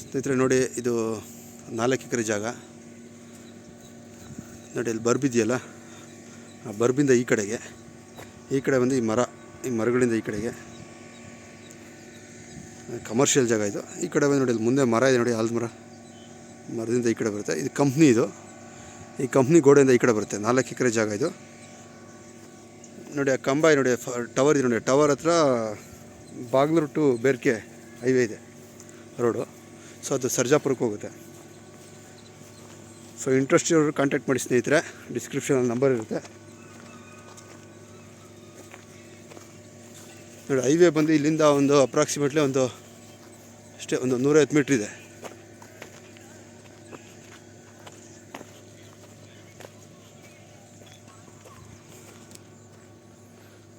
ಸ್ನೇಹಿತರೆ ನೋಡಿ, ಇದು 4 ಎಕರೆ ಜಾಗ ನೋಡಿ. ಅಲ್ಲಿ ಬರ್ಬಿದೆಯಲ್ಲ, ಆ ಬರ್ಬಿಂದ ಈ ಕಡೆ ಬಂದು ಈ ಮರಗಳಿಂದ ಈ ಕಡೆಗೆ ಕಮರ್ಷಿಯಲ್ ಜಾಗ ಇದು. ಈ ಕಡೆ ಬಂದು ನೋಡಿ, ಅಲ್ಲಿ ಮುಂದೆ ಮರ ಇದೆ ನೋಡಿ, ಆಲದ ಮರದಿಂದ ಈ ಕಡೆ ಬರುತ್ತೆ. ಇದು ಕಂಪ್ನಿ, ಈ ಕಂಪ್ನಿ ಗೋಡೆಯಿಂದ ಈ ಕಡೆ ಬರುತ್ತೆ. 4 ಎಕರೆ ಜಾಗ ಇದು ನೋಡಿ. ಆ ಕಂಬ ನೋಡಿ, ಟವರ್ ಇದೆ ನೋಡಿ. ಟವರ್ ಹತ್ರ ಬಾಗ್ಲೂರು ಟು ಬೇರ್ಕೆ ಹೈವೇ ಇದೆ ರೋಡು. ಸೊ ಅದು ಸರ್ಜಾಪುರಕ್ಕೆ ಹೋಗುತ್ತೆ. ಸೊ ಇಂಟ್ರೆಸ್ಟ್ ಇರೋರು ಕಾಂಟ್ಯಾಕ್ಟ್ ಮಾಡಿ ಸ್ನೇಹಿತರೆ, ಡಿಸ್ಕ್ರಿಪ್ಷನಲ್ಲಿ ನಂಬರ್ ಇರುತ್ತೆ ನೋಡಿ. ಹೈವೇ ಬಂದು ಇಲ್ಲಿಂದ ಒಂದು ಅಪ್ರಾಕ್ಸಿಮೇಟ್ಲಿ ಒಂದು 150 ಮೀಟ್ರ್ ಇದೆ.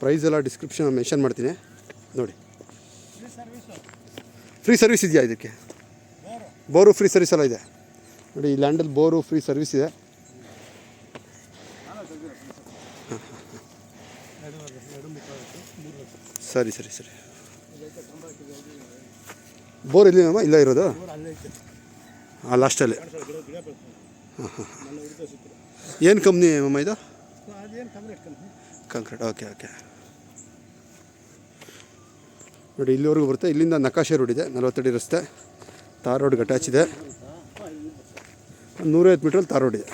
ಪ್ರೈಸ್ ಎಲ್ಲ ಡಿಸ್ಕ್ರಿಪ್ಷನ್ ಮೆನ್ಷನ್ ಮಾಡ್ತೀನಿ ನೋಡಿ. ಫ್ರೀ ಸರ್ವಿಸ್ ಇದೆಯಾ ಇದಕ್ಕೆ? ಬೋರು ಫ್ರೀ ಸರ್ವಿಸ್ ಎಲ್ಲ ಇದೆ ನೋಡಿ. ಈ ಲ್ಯಾಂಡಲ್ಲಿ ಬೋರು ಫ್ರೀ ಸರ್ವಿಸ್ ಇದೆ. ಸರಿ. ಬೋರ್ ಇಲ್ಲಿ ಅಮ್ಮ ಇಲ್ಲ ಇರೋದು? ಹಾಂ, ಲಾಸ್ಟಲ್ಲಿ. ಏನು ಕಂಪ್ನಿ ಅಮ್ಮ ಇದು? ಕಾಂಕ್ರೀಟ್. ಓಕೆ ನೋಡಿ, ಇಲ್ಲಿವರೆಗೂ ಬರುತ್ತೆ. ಇಲ್ಲಿಂದ ನಕಾಶೆ ರೋಡ್ ಇದೆ, 40 ಅಡಿ ರಸ್ತೆ. ತಾರ್ ರೋಡ್ಗೆ ಅಟ್ಯಾಚ್ ಇದೆ. 150 ಮೀಟ್ರಲ್ಲಿ ತಾರ್ ರೋಡ್ ಇದೆ.